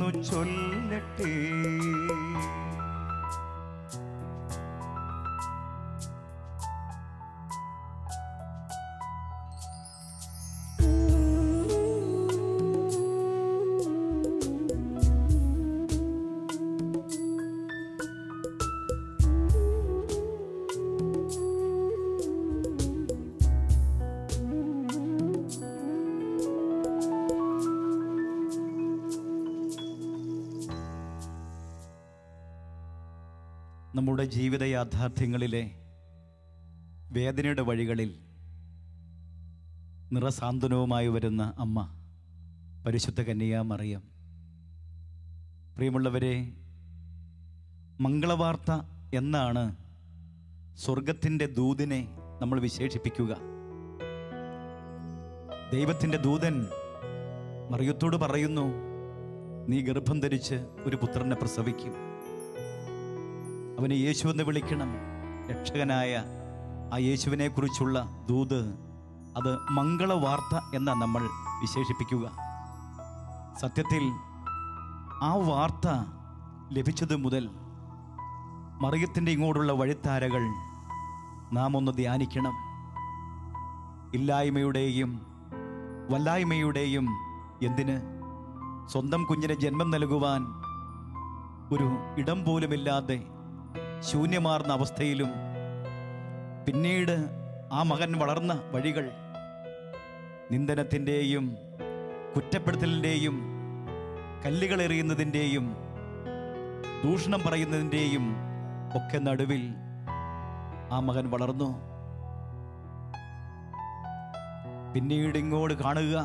ചേർന്നു ചൊല്ലട്ടെ. നമ്മുടെ ജീവിത യാഥാർത്ഥ്യങ്ങളിലെ വേദനയുടെ വഴികളിൽ നിറസാന്ത്വനവുമായി വരുന്ന അമ്മ പരിശുദ്ധ കന്യകാമറിയം. പ്രിയമുള്ളവരെ, മംഗളവാർത്ത എന്നാണ് സ്വർഗത്തിൻ്റെ ദൂതിനെ നമ്മൾ വിശേഷിപ്പിക്കുക. ദൈവത്തിൻ്റെ ദൂതൻ മറിയത്തോട് പറയുന്നു, നീ ഗർഭം ധരിച്ച് ഒരു പുത്രനെ പ്രസവിക്കും, അവനെ യേശു എന്ന് വിളിക്കണം. രക്ഷകനായ ആ യേശുവിനെ കുറിച്ചുള്ള ദൂത്, അത് മംഗളവാർത്ത എന്നാണ് നമ്മൾ വിശേഷിപ്പിക്കുക. സത്യത്തിൽ ആ വാർത്ത ലഭിച്ചത് മുതൽ മറിയത്തിൻ്റെ ഇങ്ങോട്ടുള്ള വഴിത്താരകൾ നാം ഒന്ന് ധ്യാനിക്കണം. ഇല്ലായ്മയുടെയും വല്ലായ്മയുടെയും, എന്തിന് സ്വന്തം കുഞ്ഞിന് ജന്മം നൽകുവാൻ ഒരു ഇടം പോലുമില്ലാതെ ശൂന്യമാർന്ന അവസ്ഥയിലും, പിന്നീട് ആ മകൻ വളർന്ന വഴികൾ നിന്ദനത്തിൻ്റെയും കുറ്റപ്പെടുത്തലിൻ്റെയും കല്ലുകളെറിയുന്നതിൻ്റെയും ദൂഷണം പറയുന്നതിൻ്റെയും ഒക്കെ നടുവിൽ ആ മകൻ വളർന്നു. പിന്നീട് ഇങ്ങോട്ട് കാണുക,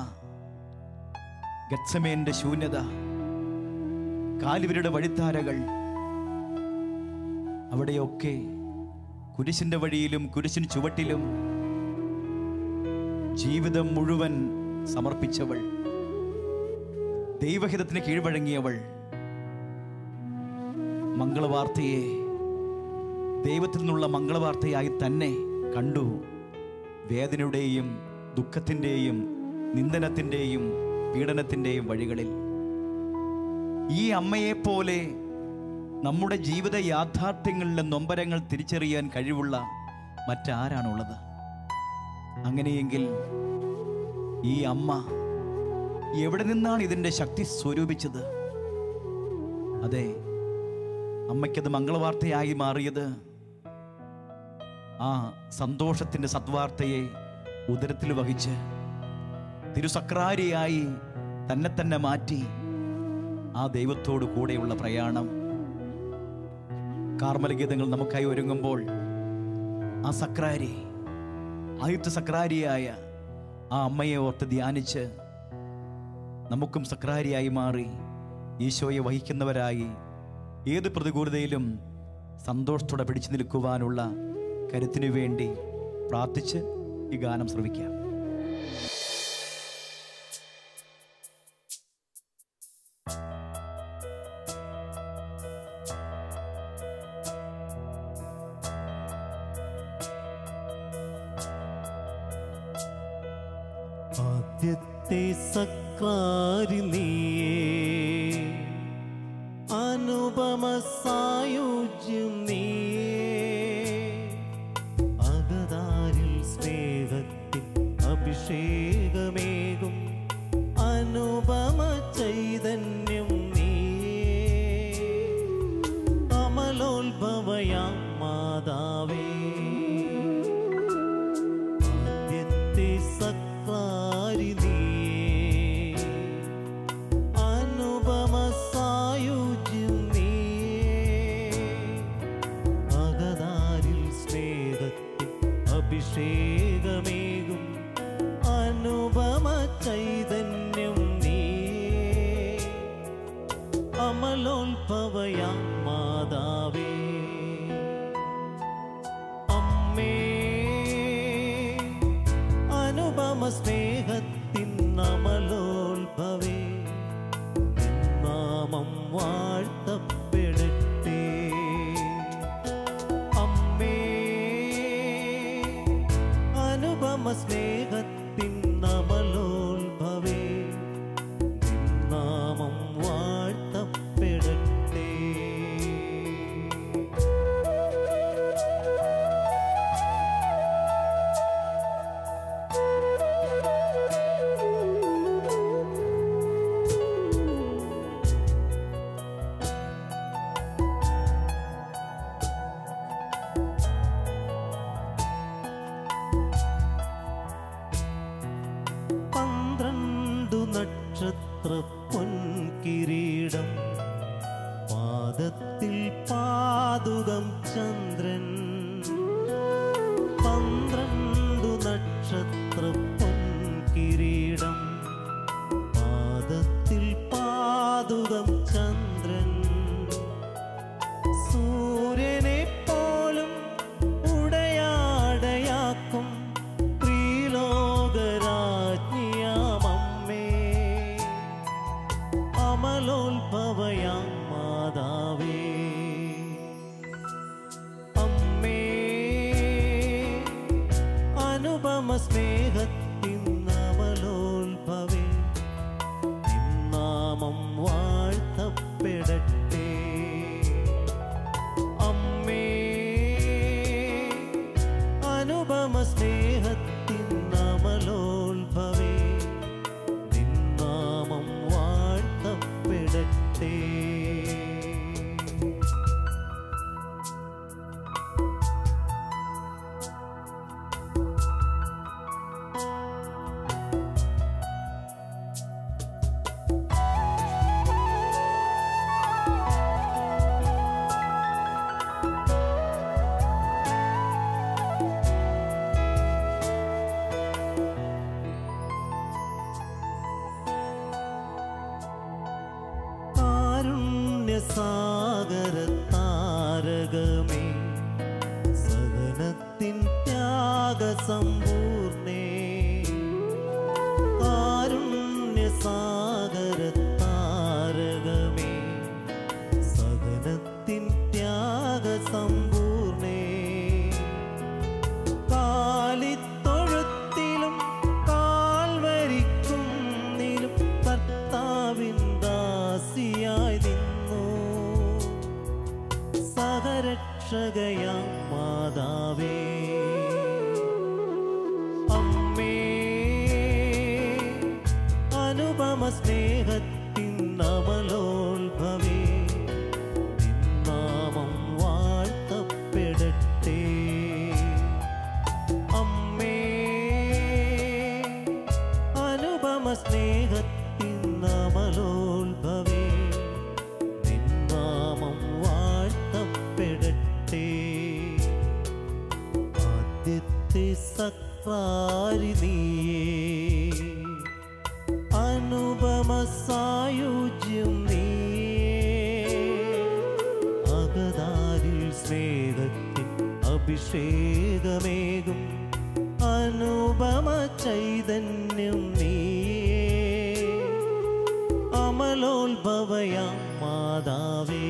ഗത്സമേന്റെ ശൂന്യത, കാൽവരിയുടെ വഴിത്താരകൾ, അവിടെയൊക്കെ കുരിശിന്റെ വഴിയിലും കുരിശിൻ ചുവട്ടിലും ജീവിതം മുഴുവൻ സമർപ്പിച്ചവൾ, ദൈവഹിതത്തിന് കീഴ്വഴങ്ങിയവൾ, മംഗളവാർത്തയെ ദൈവത്തിൽ നിന്നുള്ള മംഗളവാർത്തയായി തന്നെ കണ്ടു. വേദനയുടെയും ദുഃഖത്തിൻ്റെയും നിന്ദനത്തിൻ്റെയും പീഡനത്തിൻ്റെയും വഴികളിൽ ഈ അമ്മയെപ്പോലെ നമ്മുടെ ജീവിത യാഥാർത്ഥ്യങ്ങളിലെ നൊമ്പരങ്ങൾ തിരിച്ചറിയാൻ കഴിവുള്ള മറ്റാരാണുള്ളത്? അങ്ങനെയെങ്കിൽ ഈ അമ്മ എവിടെ നിന്നാണ് ഇതിൻ്റെ ശക്തി സ്വരൂപിച്ചത്? അതെ, അമ്മയ്ക്കത് മംഗളവാർത്തയായി മാറിയത് ആ സന്തോഷത്തിൻ്റെ സദ്വാർത്തയെ ഉദരത്തിൽ വഹിച്ച് തിരുസക്രാരിയായി തന്നെ മാറ്റി ആ ദൈവത്തോടു കൂടെയുള്ള പ്രയാണം. കാർമലഗീതങ്ങൾ നമുക്കായി ഒരുങ്ങുമ്പോൾ ആ സക്രാരി, ആദ്യത്തെ സക്രാരിയായ ആ അമ്മയെ ഓർത്ത് ധ്യാനിച്ച് നമുക്കും സക്രാരിയായി മാറി ഈശോയെ വഹിക്കുന്നവരായി ഏത് പ്രതികൂലതയിലും സന്തോഷത്തോടെ പിടിച്ചു നിൽക്കുവാനുള്ള കരുത്തിനു വേണ്ടി പ്രാർത്ഥിച്ച് ഈ ഗാനം ശ്രവിക്കാം. ആദ്യത്തെ സക്രാരി നീയേ, അനുപമ സായുജ്യം നീയേ, അകതാരിൽ സ്നേഹത്തിൻ അഭിഷേകമേകും അനുപമ ചൈതന്യം നീയേ, അമലോത്ഭവയാം മാതാവേ. ആദ്യത്തെ സക്രാരി നീയേ, അനുപമ സായുജ്യം നീയേ, അകതാരിൽ സ്നേഹത്തിൻ അഭിഷേകമേകും അനുപമ ചൈതന്യം നീയേ, അമലോത്ഭവയാം മാതാവേ. അമ്മേ, അനുപമ സ്നേഹത്തിൻ അമലോത്ഭവേ, നാമം വാഴ്ത്തപ്പെടട്ടെ. അമ്മേ, അനുപമ സ്നേഹത്തിൻ അമലോത്ഭവേ, നാമം വാഴ്ത്ത കിരീടം പാദത്തിൽ പാദുകം ചന്ദ്രൻ 12 നക്ഷത്ര പൊൻകിരീടം പാദത്തിൽ പാദുകം ചന്ദ്രൻ സൂര്യനെ പോലും ഉടയാടയാക്കും ത്രിലോകരാജ്ഞിയാമമ്മേ അമലോത്ഭവയാം മാതാവേ അമ്മേ അനുപമ സ്നേഹത്തിൻ അമലോത്ഭവേ നിൻ നാമം വാഴ്ത്തപ്പെടട്ടെ അമ്മേ അനുപമ സ്നേഹത്തിൻ അമലോത്ഭവേ നിൻ നാമം വാഴ്ത്തപ്പെടട്ടെ സാഗരതാരകമേ സഹനത്തിൻ ത്യാഗസമ്പൂർണേ കാരുണ്യസാഗരതാരകമേ സഹനത്തിൻ ത്യാഗസമ്പൂർണേ കാലിത്തൊഴുത്തിലും കാൽവരിക്കുന്നിലും കർത്താവിൻ ദാസിയായി സഹരക്ഷകയാം മാതാവേ അമ്മേ അനുപമ സ്നേഹത്തിൻ അമലോത്ഭവേ നിൻ നാമം വാഴ്ത്തപ്പെടട്ടെ അമ്മേ അനുപമ സ്നേഹത്തിൻ അമലോത്ഭവേ നിൻ നാമം വാഴ്ത്തപ്പെടട്ടെ ആദ്യത്തെ സക്രാരി നീയേ അനുപമ സായുജ്യം നീയേ അകതാരിൽ സ്നേഹത്തിൻ അഭിഷേകമേകും അനുപമ ചൈതന്യം നീയേ അമലോത്ഭവയാം മാതാവേ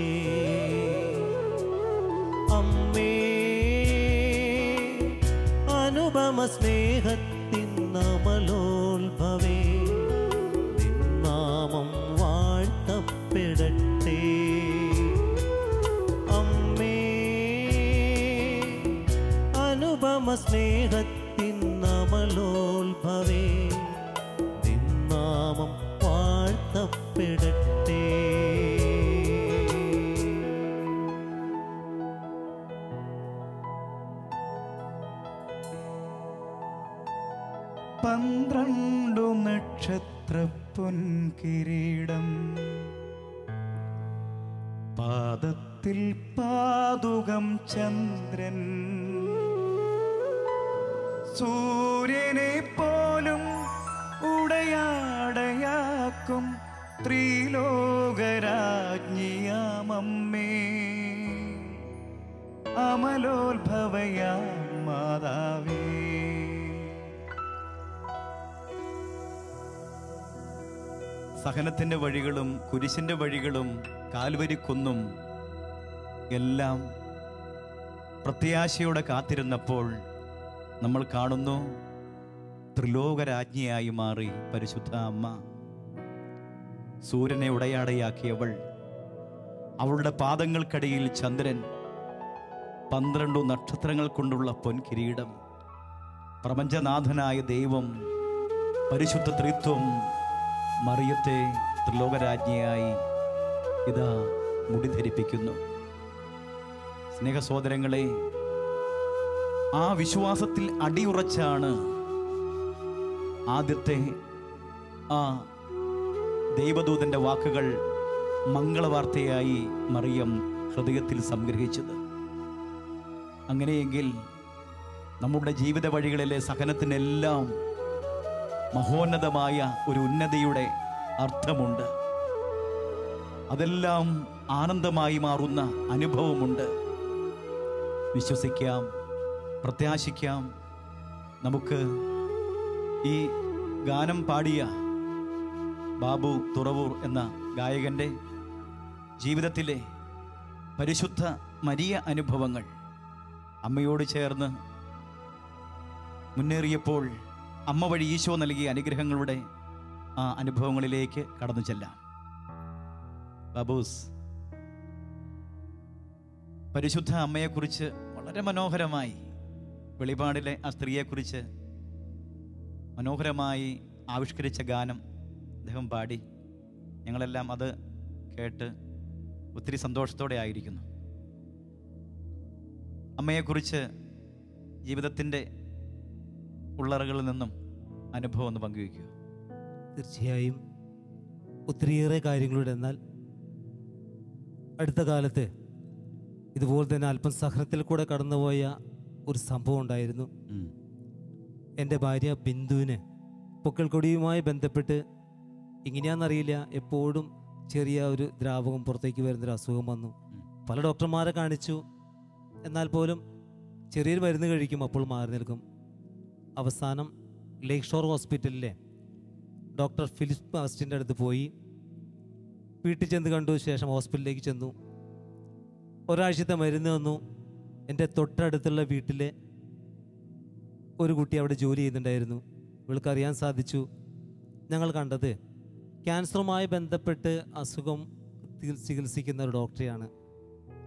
അമ്മേ അനുപമ സ്നേഹത്തിൻ അമലോത്ഭവേ നിൻ നാമം വാഴ്ത്തപ്പെടട്ടെ അമ്മേ അനുപമ സ്നേഹത്തിൻ അമലോത്ഭവേ നിൻ നാമം വാഴ്ത്തപ്പെടട്ടെ പന്ത്രണ്ടു നക്ഷത്ര പൊൻകിരീടം പാദത്തിൽ പാദുകം ചന്ദ്രൻ സൂര്യനെ പോലും ഉടയാടയാക്കും ത്രിലോകരാജ്ഞിയാമമ്മേ അമലോത്ഭവയാം മാതാവേ സഹനത്തിൻ്റെ വഴികളും കുരിശിൻ്റെ വഴികളും കാൽവരിക്കുന്നും എല്ലാം പ്രത്യാശയോടെ കാത്തിരുന്നപ്പോൾ നമ്മൾ കാണുന്നു ത്രിലോകരാജ്ഞിയായി മാറി പരിശുദ്ധ അമ്മ. സൂര്യനെ ഉടയാടയാക്കിയവൾ, അവളുടെ പാദങ്ങൾക്കടിയിൽ ചന്ദ്രൻ, 12 നക്ഷത്രങ്ങൾ കൊണ്ടുള്ള പൊൻകിരീടം, പ്രപഞ്ചനാഥനായ ദൈവം പരിശുദ്ധ ത്രിത്വം മറിയത്തെ ത്രിലോകരാജ്ഞിയായി ഇതാ മുടിധരിപ്പിക്കുന്നു. സ്നേഹസഹോദരങ്ങളെ, ആ വിശ്വാസത്തിൽ അടിയുറച്ചാണ് ആദ്യത്തെ ആ ദൈവദൂതൻ്റെ വാക്കുകൾ മംഗളവാർത്തയായി മറിയം ഹൃദയത്തിൽ സംഗ്രഹിച്ചത്. അങ്ങനെയെങ്കിൽ നമ്മുടെ ജീവിത വഴികളിലെ സഹനത്തിനെല്ലാം മഹോന്നതമായ ഒരു ഉന്നതിയുടെ അർത്ഥമുണ്ട്. അതെല്ലാം ആനന്ദമായി മാറുന്ന അനുഭവമുണ്ട്. വിശ്വസിക്കാം, പ്രത്യാശിക്കാം. നമുക്ക് ഈ ഗാനം പാടിയ ബാബു തുറവൂർ എന്ന ഗായകൻ്റെ ജീവിതത്തിലെ പരിശുദ്ധ മരിയ അനുഭവങ്ങൾ അമ്മയോട് ചേർന്ന് മുന്നേറിയപ്പോൾ അമ്മ വഴി ഈശോ നൽകിയ അനുഗ്രഹങ്ങളുടെ ആ അനുഭവങ്ങളിലേക്ക് കടന്നു ചെല്ലാം. ബാബൂസ്, പരിശുദ്ധ അമ്മയെക്കുറിച്ച് വളരെ മനോഹരമായി, വെളിപാടിലെ ആ സ്ത്രീയെക്കുറിച്ച് മനോഹരമായി ആവിഷ്കരിച്ച ഗാനം അദ്ദേഹം പാടി. ഞങ്ങളെല്ലാം അത് കേട്ട് ഒത്തിരി സന്തോഷത്തോടെ ആയിരിക്കുന്നു. അമ്മയെക്കുറിച്ച് ജീവിതത്തിൻ്റെ ഉള്ളറകളിൽ നിന്നും അനുഭവം ഒന്ന് പങ്കുവയ്ക്കുക. തീർച്ചയായും ഒത്തിരിയേറെ കാര്യങ്ങളുടെ, എന്നാൽ അടുത്ത കാലത്ത് ഇതുപോലെ തന്നെ അല്പം സഹനത്തിൽ കൂടെ കടന്നുപോയ ഒരു സംഭവം ഉണ്ടായിരുന്നു. എൻ്റെ ഭാര്യ ബിന്ദുവിന് പൊക്കിൾക്കൊടിയുമായി ബന്ധപ്പെട്ട് എങ്ങനെയാണെന്നറിയില്ല, എപ്പോഴും ചെറിയ ഒരു ദ്രാവകം പുറത്തേക്ക് വരുന്നൊരു അസുഖം വന്നു. പല ഡോക്ടർമാരെ കാണിച്ചു, എന്നാൽ പോലും ചെറിയൊരു മരുന്ന് കഴിക്കും, അപ്പോൾ മാറി നിൽക്കും. അവസാനം ലേക്ക് ഷോർ ഹോസ്പിറ്റലിലെ ഡോക്ടർ ഫിലിപ്പ് അഗസ്റ്റിൻ്റെ അടുത്ത് പോയി. വീട്ടിൽ ചെന്ന് കണ്ടു, ശേഷം ഹോസ്പിറ്റലിലേക്ക് ചെന്നു. ഒരാഴ്ചത്തെ മരുന്ന് വന്നു. എൻ്റെ തൊട്ടടുത്തുള്ള വീട്ടിലെ ഒരു കുട്ടി അവിടെ ജോലി ചെയ്യുന്നുണ്ടായിരുന്നു. ഇവൾക്കറിയാൻ സാധിച്ചു, ഞങ്ങൾ കണ്ടത് ക്യാൻസറുമായി ബന്ധപ്പെട്ട് അസുഖം ചികിത്സിക്കുന്ന ഒരു ഡോക്ടറെയാണ്.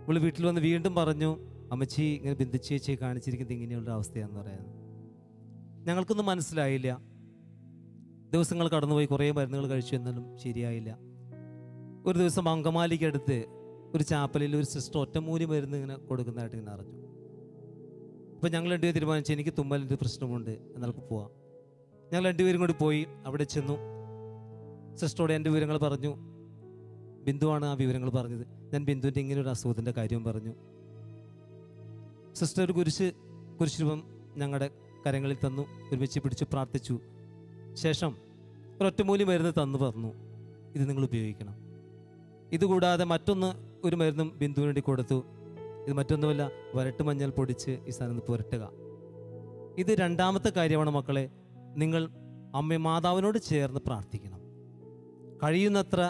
ഇവൾ വീട്ടിൽ വന്ന് വീണ്ടും പറഞ്ഞു, അമ്മച്ചി ഇങ്ങനെ ബിന്ദു ചേച്ചിയെ കാണിച്ചിരിക്കുന്നത് ഇങ്ങനെയുള്ള അവസ്ഥയാണെന്ന് പറയുന്നത്. ഞങ്ങൾക്കൊന്നും മനസ്സിലായില്ല. ദിവസങ്ങൾ കടന്നുപോയി, കുറേ മരുന്നുകൾ കഴിച്ചു, എന്നാലും ശരിയായില്ല. ഒരു ദിവസം അങ്കമാലിക്കടുത്ത് ഒരു ചാപ്പലിൽ ഒരു സിസ്റ്റർ ഒറ്റമൂലി മരുന്ന് ഇങ്ങനെ കൊടുക്കുന്നതായിട്ട് ഇങ്ങനെ അറിഞ്ഞു. അപ്പോൾ ഞങ്ങൾ രണ്ടുപേരും തീരുമാനിച്ചു, എനിക്ക് തുമ്മലിൻ്റെ പ്രശ്നമുണ്ട്, എന്നാൾക്ക് പോവാം. ഞങ്ങൾ രണ്ടുപേരും കൂടി പോയി. അവിടെ ചെന്നു സിസ്റ്ററോട് എൻ്റെ വിവരങ്ങൾ പറഞ്ഞു. ബിന്ദുവാണ് ആ വിവരങ്ങൾ പറഞ്ഞത്. ഞാൻ ബിന്ദുവിൻ്റെ ഇങ്ങനെ ഒരു അസുഖത്തിൻ്റെ കാര്യം പറഞ്ഞു. സിസ്റ്റർ ഒരു കുരിശുരൂപം ഞങ്ങളുടെ കരങ്ങളിൽ തന്നു, ഒരുമിച്ച് പിടിച്ച് പ്രാർത്ഥിച്ചു. ശേഷം ഒരൊറ്റമൂലി മരുന്ന് തന്നു പറഞ്ഞു, ഇത് നിങ്ങൾ ഉപയോഗിക്കണം. ഇതുകൂടാതെ ഒരു മരുന്നും ബിന്ദുവിന് വേണ്ടി കൊടുത്തു. ഇത് മറ്റൊന്നുമല്ല, വരട്ട് മഞ്ഞൾ പൊടിച്ച് ഈ സാധനം പുരട്ടുക. ഇത് രണ്ടാമത്തെ കാര്യമാണ് മക്കളെ. നിങ്ങൾ മാതാവിനോട് ചേർന്ന് പ്രാർത്ഥിക്കണം. കഴിയുന്നത്ര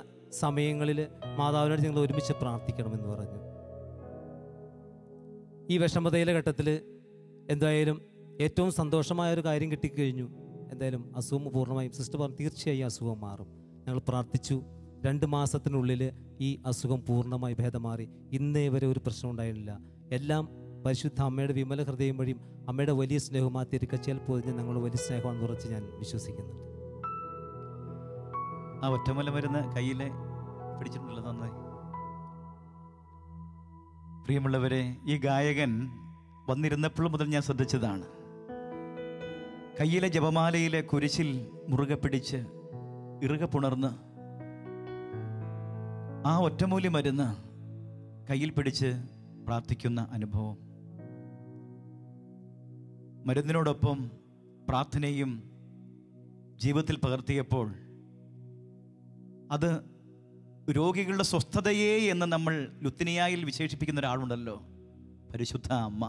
സമയങ്ങളിൽ മാതാവിനോട് നിങ്ങൾ ഒരുമിച്ച് പ്രാർത്ഥിക്കണമെന്ന് പറഞ്ഞു. ഈ വിഷമതയിലെ ഘട്ടത്തിൽ എന്തായാലും ഏറ്റവും സന്തോഷമായ ഒരു കാര്യം കിട്ടിക്കഴിഞ്ഞു. എന്തായാലും അസുഖം പൂർണ്ണമായും സിസ്റ്റർ പറഞ്ഞു, തീർച്ചയായും അസുഖം മാറും. ഞങ്ങൾ പ്രാർത്ഥിച്ചു. 2 മാസത്തിനുള്ളിൽ ഈ അസുഖം പൂർണ്ണമായി ഭേദമാറി. ഇന്നേ വരെ ഒരു പ്രശ്നം ഉണ്ടായിട്ടില്ല. എല്ലാം പരിശുദ്ധ അമ്മയുടെ വിമല ഹൃദയം വഴിയും അമ്മയുടെ വലിയ സ്നേഹം, ആ തിരുക്കച്ചയിൽ പൊതിഞ്ഞ് ഞങ്ങൾ വലിയ സ്നേഹമാണെന്ന് ഉറച്ച് ഞാൻ വിശ്വസിക്കുന്നുണ്ട്. ആ ഒറ്റമൂല മരുന്ന് കയ്യിലെ പിടിച്ചിട്ടുണ്ടല്ലോ, നന്നായി. പ്രിയമുള്ളവരെ, ഈ ഗായകൻ വന്നിരുന്നപ്പോൾ മുതൽ ഞാൻ ശ്രദ്ധിച്ചതാണ്. കയ്യിലെ ജപമാലയിലെ കുരിശിൽ മുറുകെ പിടിച്ച് ഇറുകെ പുണർന്ന് ആ ഒറ്റമൂലി മരുന്ന് കയ്യിൽ പിടിച്ച് പ്രാർത്ഥിക്കുന്ന അനുഭവം. മരുന്നിനോടൊപ്പം പ്രാർത്ഥനയും ജീവിതത്തിൽ പകർത്തിയപ്പോൾ അത് രോഗികളുടെ സ്വസ്ഥതയെ എന്ന് നമ്മൾ ലുത്തിനിയായിൽ വിശേഷിപ്പിക്കുന്ന ഒരാളുണ്ടല്ലോ, പരിശുദ്ധ അമ്മ.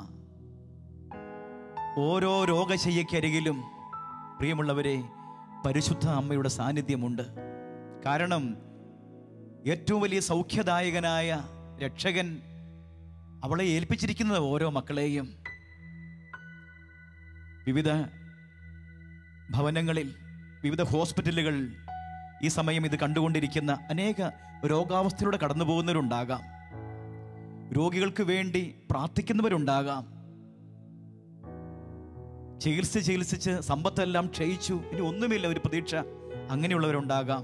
ഓരോ രോഗശയ്യക്കരികിലും പ്രിയമുള്ളവരെ പരിശുദ്ധ അമ്മയുടെ സാന്നിധ്യമുണ്ട്. കാരണം ഏറ്റവും വലിയ സൗഖ്യദായകനായ രക്ഷകൻ അവളെ ഏൽപ്പിച്ചിരിക്കുന്നത് ഓരോ മക്കളെയും. വിവിധ ഭവനങ്ങളിൽ, വിവിധ ഹോസ്പിറ്റലുകൾ ഈ സമയം ഇത് കണ്ടുകൊണ്ടിരിക്കുന്ന അനേക രോഗാവസ്ഥയിലൂടെ കടന്നു പോകുന്നവരുണ്ടാകാം. രോഗികൾക്ക് വേണ്ടി പ്രാർത്ഥിക്കുന്നവരുണ്ടാകാം. ചികിത്സിച്ച് സമ്പത്തെല്ലാം ക്ഷയിച്ചു, ഇനി ഒന്നുമില്ല, ഒരു പ്രതീക്ഷ, അങ്ങനെയുള്ളവരുണ്ടാകാം.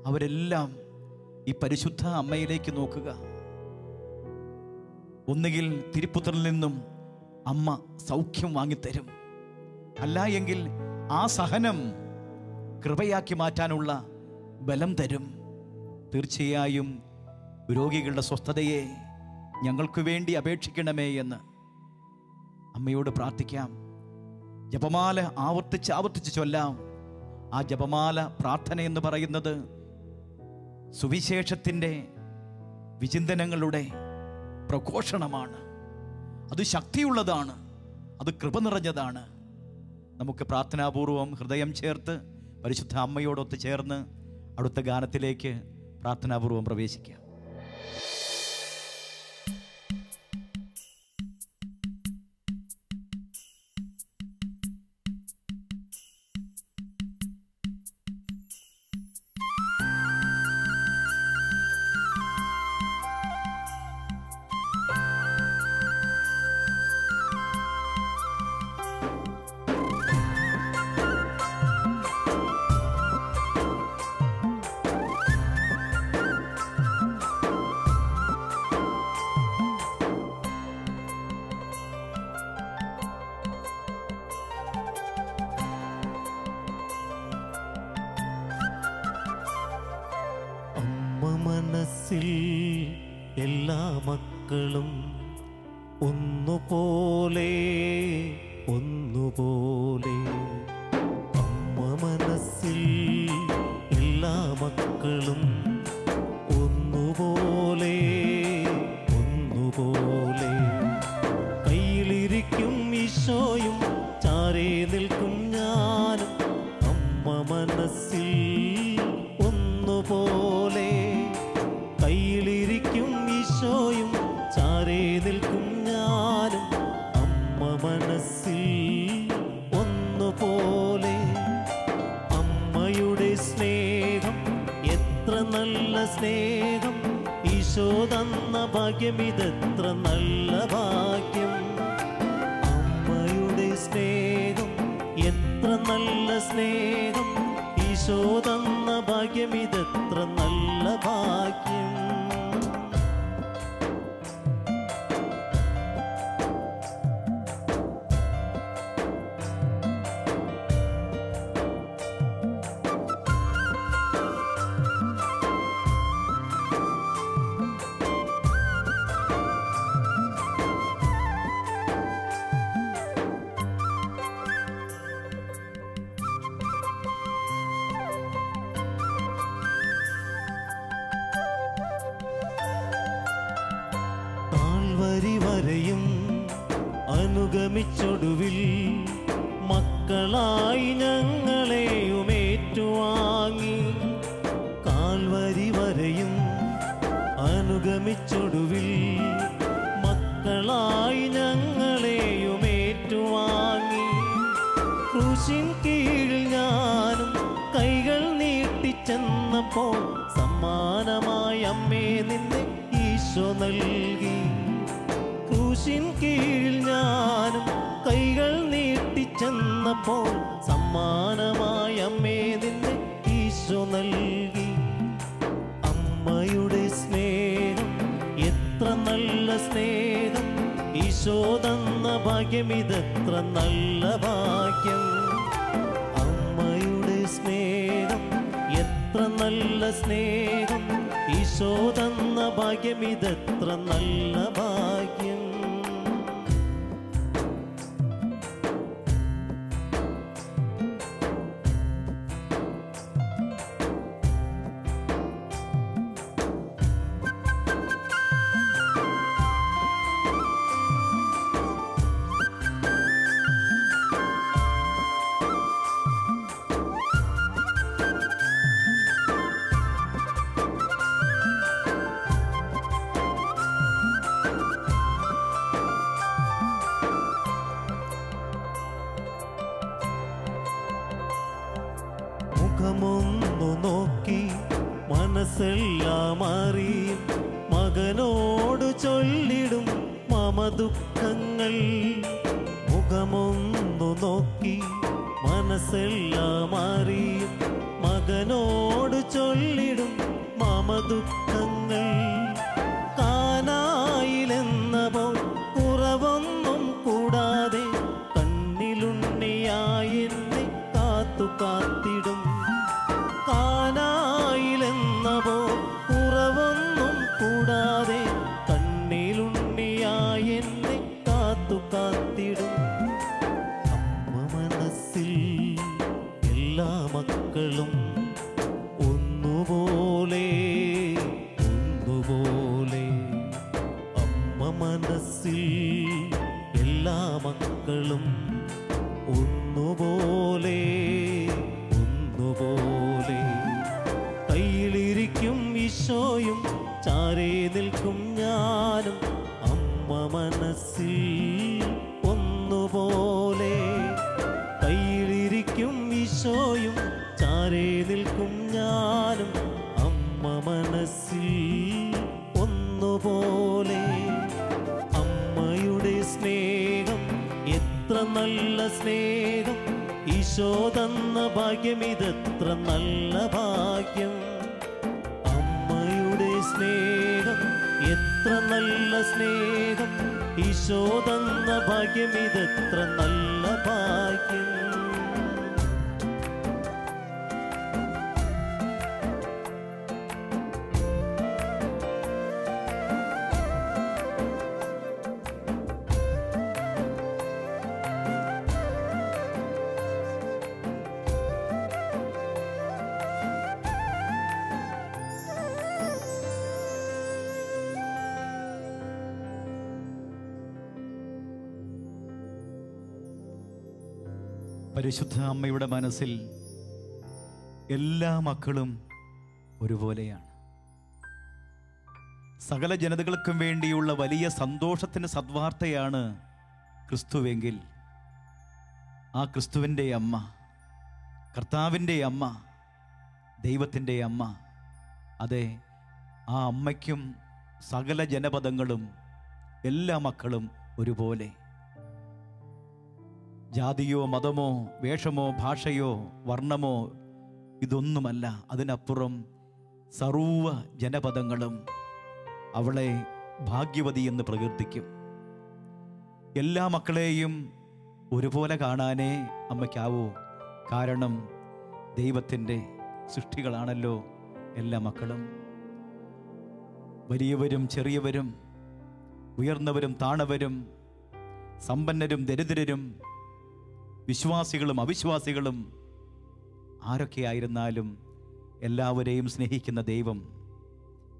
അവരെല്ലാം ഈ പരിശുദ്ധ അമ്മയിലേക്ക് നോക്കുക. ഒന്നുകിൽ തിരുപ്പുത്രനിൽ നിന്നും അമ്മ സൗഖ്യം വാങ്ങിത്തരും, അല്ല എങ്കിൽ ആ സഹനം കൃപയാക്കി മാറ്റാനുള്ള ബലം തരും. തീർച്ചയായും രോഗികളുടെ സ്വസ്ഥതയെ ഞങ്ങൾക്ക് വേണ്ടി അപേക്ഷിക്കണമേ എന്ന് അമ്മയോട് പ്രാർത്ഥിക്കാം. ജപമാല ആവർത്തിച്ച് ചൊല്ലാം. ആ ജപമാല പ്രാർത്ഥന എന്ന് പറയുന്നത് സുവിശേഷത്തിൻ്റെ വിചിന്തനങ്ങളുടെ പ്രഘോഷണമാണ്. അത് ശക്തിയുള്ളതാണ്, അത് കൃപ നിറഞ്ഞതാണ്. നമുക്ക് പ്രാർത്ഥനാപൂർവം ഹൃദയം ചേർത്ത് പരിശുദ്ധ അമ്മയോടൊത്ത് ചേർന്ന് അടുത്ത ഗാനത്തിലേക്ക് പ്രാർത്ഥനാപൂർവം പ്രവേശിക്കാം. മനസ്സിൽ എല്ലാ മക്കളും ഒന്നുപോലെ ഒന്നുപോലെ. അമ്മ മനസ്സിൽ എല്ലാ മക്കളും ഒന്നുപോലെ ഒന്നുപോലെ. കയ്യിലിരിക്കും ഈശോയും ചാരേ നിൽക്കും ഞാനും. അമ്മ മനസ്സിൽ ഒന്നുപോലെ. കയ്യിലിരിക്കും ഈശോയും ചാരേ നിൽക്കും ഞാനും. അമ്മ മനസ്സിൽ ഒന്നുപോലെ. അമ്മയുടെ സ്നേഹം എത്ര നല്ല സ്നേഹം. ഈശോ തന്ന ഭാഗ്യം ഇതെത്ര നല്ല ഭാഗ്യം. അമ്മയുടെ സ്നേഹം എത്ര നല്ല സ്നേഹം. ഈശോ തന്ന ഭാഗ്യം ഇതെത്ര നല്ല ഭാഗ്യം. വരെയും അനുഗമിച്ചൊടുവിൽ മക്കളായി ഞങ്ങളെയും ഏറ്റുവാങ്ങി. കാൽവരി വരെയും അനുഗമിച്ചൊടുവിൽ മക്കളായി ഞങ്ങളെയും ഏറ്റുവാങ്ങി. ക്രൂശിൻ കീഴിൽ ഞാനും കൈകൾ നീട്ടിച്ചെന്നപ്പോൾ സമ്മാനമായി അമ്മേ നിന്നെ ഈശോ നൽകി. ക്രൂശിൻ കീഴിൽ ഞാനും കൈകൾ നീട്ടിച്ചെന്നപ്പോൾ സമ്മാനമായി അമ്മേ നിന്നെ ഈശോ നൽകി. അമ്മയുടെ സ്നേഹം എത്ര നല്ല സ്നേഹം. ഈശോ തന്ന ഭാഗ്യം ഇതെത്ര നല്ല ഭാഗ്യം. അമ്മയുടെ സ്നേഹം എത്ര നല്ല സ്നേഹം. ഈശോ തന്ന ഭാഗ്യം ഇതെത്ര നല്ല ഭാഗ്യം. മുഖമൊന്നു നോക്കി മനസ്സെല്ലാം അറിയും. മകനോട് ചൊല്ലിടും മമ ദുഃഖങ്ങൾ. മുഖമൊന്നു നോക്കി മനസ്സെല്ലാം അറിയും. മകനോട് ചൊല്ലിടും മമ ദുഃഖങ്ങൾ. കാനായിലെന്നപ്പോൾ കുറവൊന്നും കൂടാതെ കണ്ണിലുണ്ണിയായി എന്നെ കാത്തു കാത്തിടും. കാനായിലെന്നപ്പോൾ ഒന്നുപോലെ അമ്മ മനസ്സിൽ എല്ലാ മക്കളും ഒന്നുപോലെ ഒന്നുപോലെ കയ്യിലിരിക്കും ഈശോയും ചാരേ നിൽക്കും ഞാനും അമ്മ മനസ്സിൽ ഒന്നുപോലെ കയ്യിലിരിക്കും ഈശോയും ചാരേ നിൽക്കും ഞാനും അമ്മ മനസ്സിൽ ഒന്നുപോലെ അമ്മയുടെ സ്നേഹം എത്ര നല്ല സ്നേഹം ഈശോ തന്ന ഭാഗ്യം ഇതെത്ര നല്ല ഭാഗ്യം അമ്മയുടെ സ്നേഹം എത്ര നല്ല സ്നേഹം ഈശോ തന്ന ഭാഗ്യം ഇതെത്ര നല്ല ഭാഗ്യം പരിശുദ്ധ അമ്മയുടെ മനസ്സിൽ എല്ലാ മക്കളും ഒരുപോലെയാണ്. സകല ജനതകൾക്കും വേണ്ടിയുള്ള വലിയ സന്തോഷത്തിന് സദ്വാർത്തയാണ് ക്രിസ്തുവെങ്കിൽ ആ ക്രിസ്തുവിൻ്റെ അമ്മ, കർത്താവിൻ്റെ അമ്മ, ദൈവത്തിൻ്റെ അമ്മ, അതെ, ആ അമ്മയ്ക്കും സകല ജനപദങ്ങളും എല്ലാ മക്കളും ഒരുപോലെ. ജാതിയോ മതമോ വേഷമോ ഭാഷയോ വർണ്ണമോ ഇതൊന്നുമല്ല, അതിനപ്പുറം സർവ ജനപദങ്ങളും അവളെ ഭാഗ്യവതി എന്ന് പ്രകീർത്തിക്കും. എല്ലാ മക്കളെയും ഒരുപോലെ കാണാനേ അമ്മയ്ക്കാവൂ. കാരണം ദൈവത്തിൻ്റെ സൃഷ്ടികളാണല്ലോ എല്ലാ മക്കളും. വലിയവരും ചെറിയവരും, ഉയർന്നവരും താണവരും, സമ്പന്നരും ദരിദ്രരും, വിശ്വാസികളും അവിശ്വാസികളും, ആരൊക്കെയായിരുന്നാലും എല്ലാവരെയും സ്നേഹിക്കുന്ന ദൈവം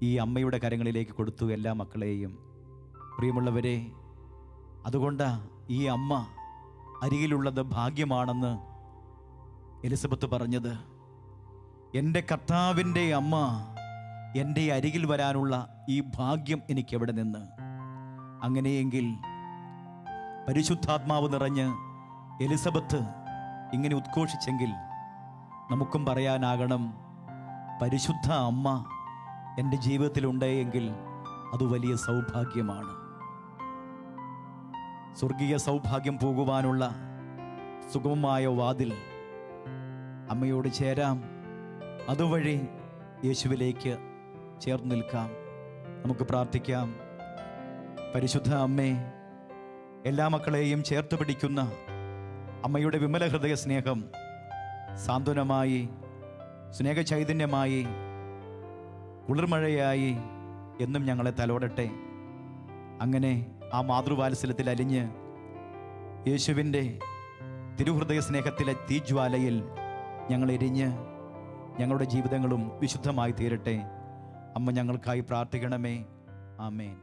ഈ അമ്മയുടെ കരങ്ങളിലേക്ക് കൊടുത്തു എല്ലാ മക്കളെയും. പ്രിയമുള്ളവരെ, അതുകൊണ്ട് ഈ അമ്മ അരികിലുള്ളത് ഭാഗ്യമാണെന്ന് എലിസബത്ത് പറഞ്ഞത്. എൻ്റെ കർത്താവിൻ്റെ അമ്മ എൻ്റെ അരികിൽ വരാനുള്ള ഈ ഭാഗ്യം എനിക്കെവിടെ നിന്ന്? അങ്ങനെയെങ്കിൽ പരിശുദ്ധാത്മാവ് നിറഞ്ഞ് എലിസബത്ത് ഇങ്ങനെ ഉദ്ഘോഷിച്ചെങ്കിൽ നമുക്കും പറയാനാകണം, പരിശുദ്ധ അമ്മ എൻ്റെ ജീവിതത്തിലുണ്ടെങ്കിൽ അത് വലിയ സൗഭാഗ്യമാണ്. സ്വർഗീയ സൗഭാഗ്യം പോകുവാനുള്ള സുഗമമായ വാതിൽ അമ്മയോട് ചേരാം. അതുവഴി യേശുവിലേക്ക് ചേർന്ന് നിൽക്കാം. നമുക്ക് പ്രാർത്ഥിക്കാം. പരിശുദ്ധ അമ്മേ, എല്ലാ മക്കളെയും ചേർത്ത് പിടിക്കുന്ന അമ്മയുടെ വിമല ഹൃദയ സ്നേഹം സാന്ത്വനമായി, സ്നേഹചൈതന്യമായി, കുളിർമഴയായി എന്നും ഞങ്ങളെ തലോടട്ടെ. അങ്ങനെ ആ മാതൃവാത്സല്യത്തിൽ അലിഞ്ഞ് യേശുവിൻ്റെ തിരുഹൃദയ സ്നേഹത്തിലെ തീജ്വാലയിൽ ഞങ്ങൾ എരിഞ്ഞ് ഞങ്ങളുടെ ജീവിതങ്ങളും വിശുദ്ധമായി തീരട്ടെ. അമ്മ ഞങ്ങൾക്കായി പ്രാർത്ഥിക്കണമേ. ആമേൻ.